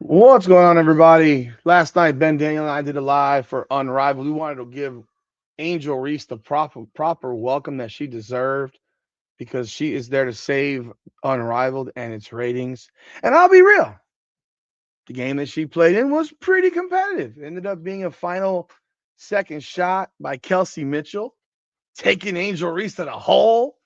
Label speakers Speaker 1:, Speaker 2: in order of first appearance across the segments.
Speaker 1: What's going on, everybody? Last night, Ben Daniel and I did a live for Unrivaled. We wanted to give Angel Reese the proper welcome that she deserved because she is there to save Unrivaled and its ratings. And I'll be real, the game that she played in was pretty competitive. It ended up being a final second shot by Kelsey Mitchell, taking Angel Reese to the hole,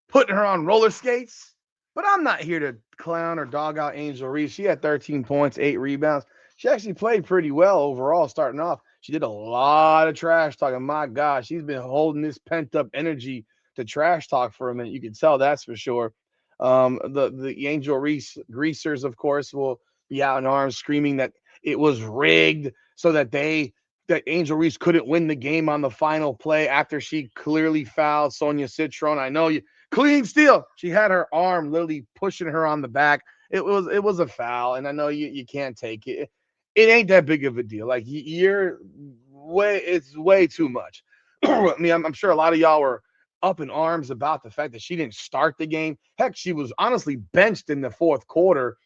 Speaker 1: putting her on roller skates. But I'm not here to clown or dog out Angel Reese. She had 13 points, 8 rebounds. She actually played pretty well overall starting off. She did a lot of trash talking. My gosh, she's been holding this pent up energy to trash talk for a minute. You can tell that's for sure. The Angel Reese greasers, of course, will be out in arms screaming that it was rigged so that Angel Reese couldn't win the game on the final play after she clearly fouled Sonia Citron. I know you clean steal. She had her arm literally pushing her on the back. It was a foul, and I know you can't take it. It ain't that big of a deal. Like you're way, it's way too much. I mean, I'm sure a lot of y'all were up in arms about the fact that she didn't start the game. Heck, she was honestly benched in the fourth quarter,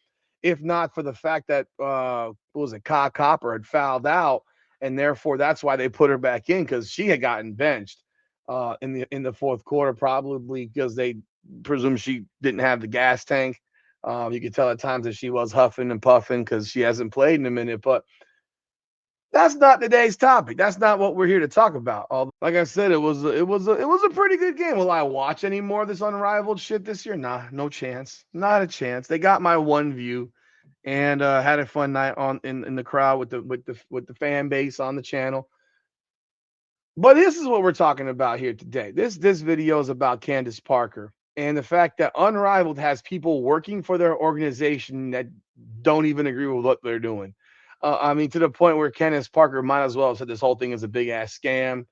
Speaker 1: if not for the fact that what was it, Kai Copper had fouled out, and therefore that's why they put her back in because she had gotten benched in the fourth quarter, probably because they presume she didn't have the gas tank. You could tell at times that she was huffing and puffing because she hasn't played in a minute. But that's not today's topic. That's not what we're here to talk about. Although, like I said, it was a pretty good game. Will I watch any more of this unrivaled shit this year? Nah, no chance. Not a chance. They got my one view and had a fun night in the crowd with the fan base on the channel. But this is what we're talking about here today. This video is about Candace Parker and the fact that Unrivaled has people working for their organization that don't even agree with what they're doing. I mean, to the point where Candace Parker might as well have said this whole thing is a big ass scam,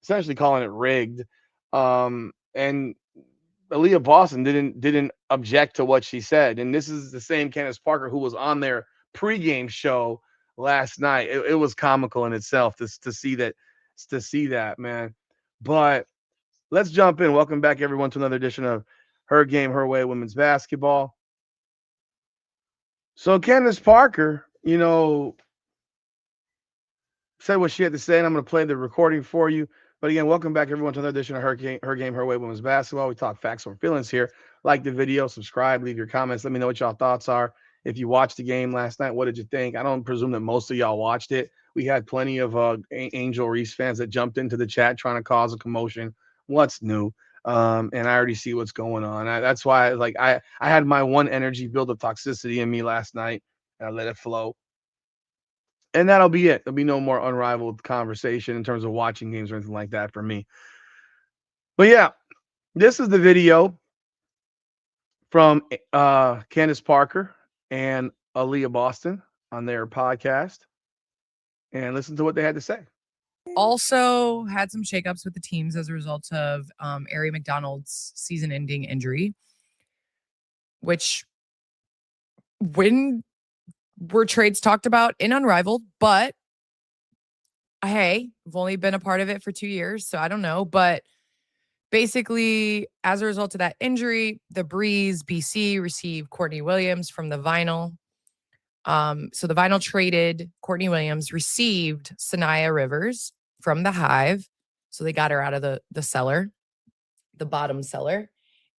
Speaker 1: essentially calling it rigged. And Aaliyah Boston didn't object to what she said, and this is the same Candace Parker who was on their pregame show last night. It was comical in itself to see that, man. But let's jump in. Welcome back, everyone, to another edition of Her Game, Her Way Women's Basketball. So Candace Parker, said what she had to say, and I'm going to play the recording for you. But again, welcome back, everyone, to another edition of Her Game, Her Way Women's Basketball. We talk facts or feelings here. Like the video, subscribe, leave your comments. Let me know what y'all thoughts are. If you watched the game last night, what did you think? I don't presume that most of y'all watched it. We had plenty of Angel Reese fans that jumped into the chat trying to cause a commotion. What's new? And I already see what's going on. That's why, I had my one energy build of toxicity in me last night, and I let it flow. And that'll be it. There'll be no more unrivaled conversation in terms of watching games or anything like that for me. But yeah, this is the video from Candace Parker and Aaliyah Boston on their podcast, and listen to what they had to say.
Speaker 2: Also had some shakeups with the teams as a result of Ari McDonald's season-ending injury, which when were trades talked about in Unrivaled, but hey, I've only been a part of it for 2 years, so I don't know. But basically, as a result of that injury, the Breeze BC received Courtney Williams from the Vinyl. So the Vinyl traded Courtney Williams, received Sanaya Rivers from the Hive. So they got her out of the cellar, the bottom cellar.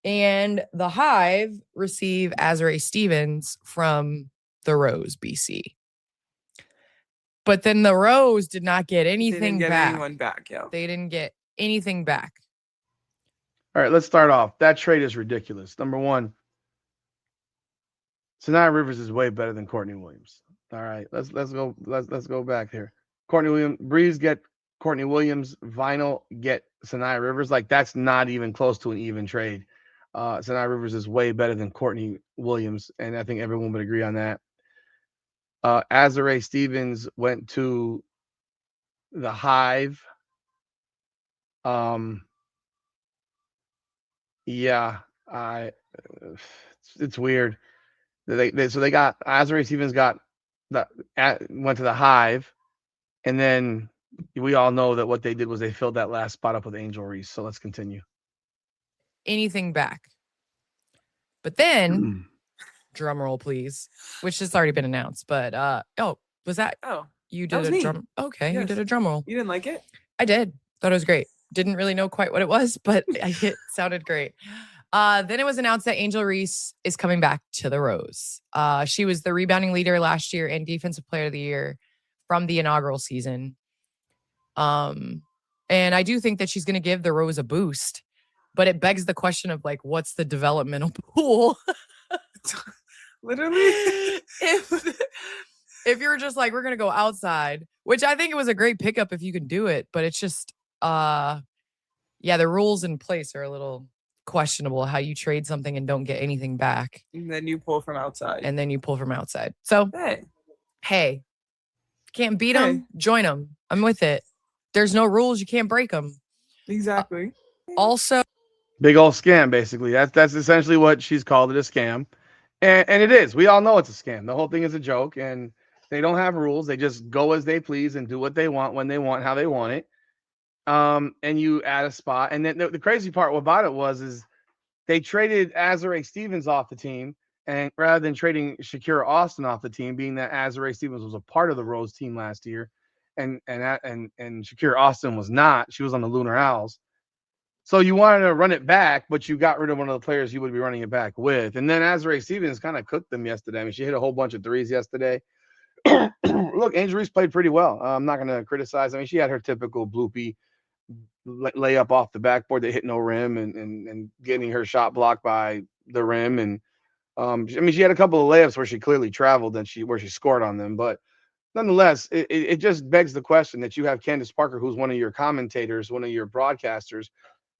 Speaker 2: And the Hive receive Azrae Stevens from the Rose BC. But then the Rose did not get anything back.
Speaker 3: Anyone back, yeah.
Speaker 2: They didn't get anything back.
Speaker 1: All right, let's start off. That trade is ridiculous. Number one, Sanaya Rivers is way better than Courtney Williams. All right, let's go back here. Courtney Williams, Breeze get Courtney Williams, Vinyl get Sanaya Rivers. Like, that's not even close to an even trade. Sanaya Rivers is way better than Courtney Williams, and I think everyone would agree on that. Azrae Stevens went to the Hive. Yeah, it's weird. They got Azrae Stevens went to the Hive, and then we all know that what they did was they filled that last spot up with Angel Reese. So let's continue.
Speaker 2: Anything back. But then drum roll, please, which has already been announced. But was that?
Speaker 3: Oh,
Speaker 2: you
Speaker 3: that
Speaker 2: did
Speaker 3: was
Speaker 2: a
Speaker 3: me.
Speaker 2: drum. Okay, you
Speaker 3: Yes.
Speaker 2: did a drum roll.
Speaker 3: You didn't like it?
Speaker 2: I did. Thought it was great. Didn't really know quite what it was, but it sounded great. Then it was announced that Angel Reese is coming back to the Rose. She was the rebounding leader last year and defensive player of the year from the inaugural season. And I do think that she's going to give the Rose a boost, but it begs the question of like, what's the developmental pool?
Speaker 3: Literally.
Speaker 2: if you're just like, we're going to go outside, which I think it was a great pickup if you can do it, but it's just, the rules in place are a little questionable, how you trade something and don't get anything back.
Speaker 3: And then you pull from outside.
Speaker 2: So,
Speaker 3: hey,
Speaker 2: can't beat them, join them. I'm with it. There's no rules. You can't break them.
Speaker 3: Exactly.
Speaker 2: Also,
Speaker 1: big old scam, basically. That's essentially what she's called it, a scam. And it is. We all know it's a scam. The whole thing is a joke, and they don't have rules. They just go as they please and do what they want, when they want, how they want it. And you add a spot. And then the crazy part about it is they traded Azurá Stevens off the team, and rather than trading Shakira Austin off the team, being that Azurá Stevens was a part of the Rose team last year, and Shakira Austin was not. She was on the Lunar Owls. So you wanted to run it back, but you got rid of one of the players you would be running it back with. And then Azurá Stevens kind of cooked them yesterday. I mean, she hit a whole bunch of threes yesterday. Look, Angel Reese played pretty well. I'm not going to criticize. I mean, she had her typical bloopy layup off the backboard that hit no rim and getting her shot blocked by the rim. And I mean, she had a couple of layups where she clearly traveled and where she scored on them. But nonetheless, it just begs the question that you have Candace Parker, who's one of your commentators, one of your broadcasters,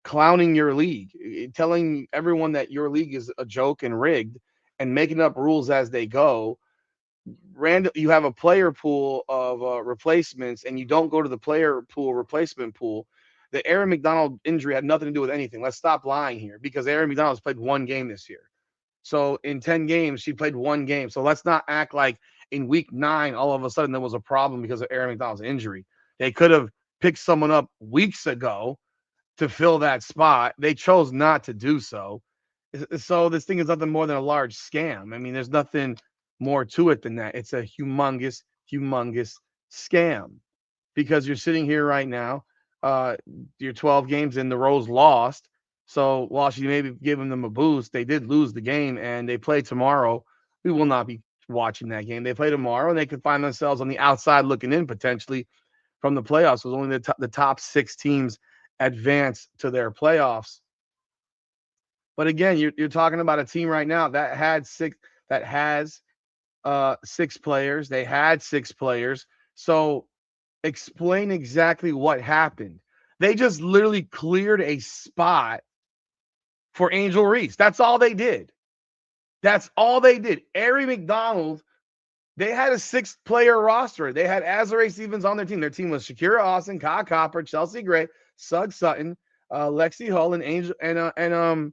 Speaker 1: clowning your league, telling everyone that your league is a joke and rigged and making up rules as they go. You have a player pool of replacements and you don't go to the player pool replacement pool. The Aaron McDonald injury had nothing to do with anything. Let's stop lying here, because Aaron McDonald's played one game this year. So in 10 games, she played one game. So let's not act like in week 9, all of a sudden there was a problem because of Aaron McDonald's injury. They could have picked someone up weeks ago to fill that spot. They chose not to do so. So this thing is nothing more than a large scam. I mean, there's nothing more to it than that. It's a humongous scam, because you're sitting here right now. You're 12 games in, the Rose lost. So while she may be giving them a boost, they did lose the game, and they play tomorrow. We will not be watching that game. They play tomorrow, and they could find themselves on the outside looking in potentially from the playoffs. It was only the top 6 teams advance to their playoffs. But again, you're talking about a team right now that has 6 players. They had 6 players. So explain exactly what happened. They just literally cleared a spot for Angel Reese. That's all they did. Ari McDonald, they had a 6-player roster. They had Azurá Stevens on their team. Their team was Shakira Austin, Kai Copper, Chelsea Gray, Sugg Sutton, Lexi Hull, and Angel and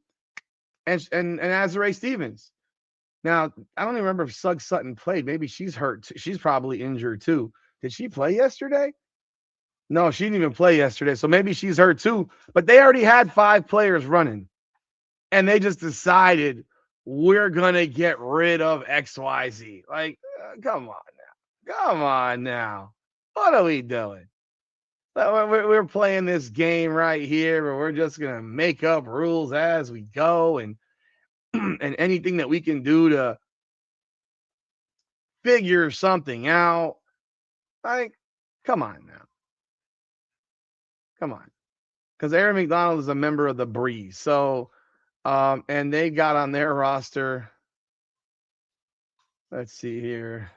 Speaker 1: Azurá Stevens. Now, I don't even remember if Sugg Sutton played. Maybe she's hurt. She's probably injured too. Did she play yesterday? No, she didn't even play yesterday. So maybe she's hurt too. But they already had 5 players running. And they just decided, we're going to get rid of XYZ. Like, come on now. What are we doing? We're playing this game right here where we're just going to make up rules as we go, and anything that we can do to figure something out. Like, come on now. Come on. Because Aaron McDonald is a member of the Breeze. So, and they got on their roster. Let's see here.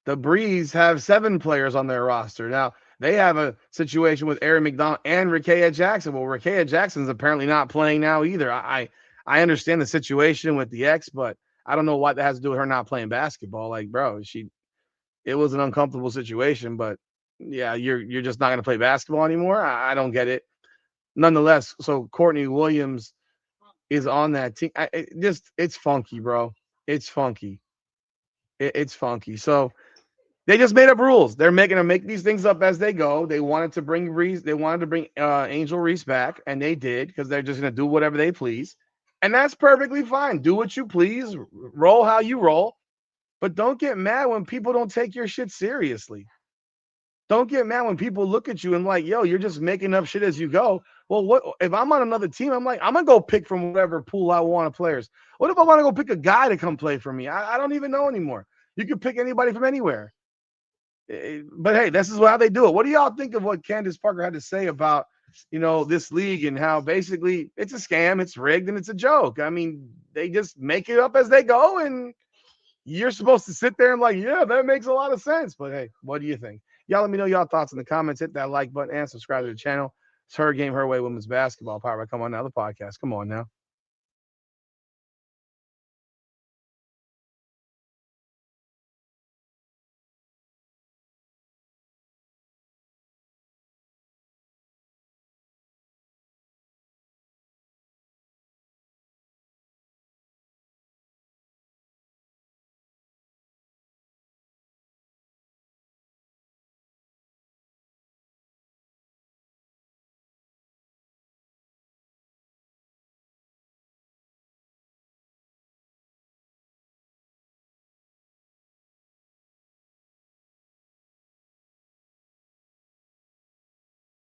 Speaker 1: The Breeze have 7 players on their roster. Now, they have a situation with Aaron McDonald and Rickea Jackson. Well, Rickea Jackson's apparently not playing now either. I understand the situation with the ex, but I don't know what that has to do with her not playing basketball. Like, bro, it was an uncomfortable situation, but yeah, you're just not going to play basketball anymore. I don't get it. Nonetheless, so Courtney Williams is on that team. It's funky, bro. It's funky. It's funky. So they just made up rules. They're making them make these things up as they go. They wanted to bring Reese. They wanted to bring Angel Reese back, and they did, because they're just going to do whatever they please. And that's perfectly fine. Do what you please, roll how you roll, but don't get mad when people don't take your shit seriously. Don't get mad when people look at you and like, yo, you're just making up shit as you go. Well, what if I'm on another team? I'm like, I'm gonna go pick from whatever pool I want of players. What if I want to go pick a guy to come play for me? I don't even know anymore. You can pick anybody from anywhere. But hey, this is how they do it. What do y'all think of what Candace Parker had to say about, this league and how basically it's a scam, it's rigged, and it's a joke? I mean, they just make it up as they go, and you're supposed to sit there and like, yeah, that makes a lot of sense. But hey, what do you think? Y'all let me know y'all thoughts in the comments. Hit that like button and subscribe to the channel. It's Her Game, Her Way Women's Basketball. Power by Come On Now, the podcast. Come on now.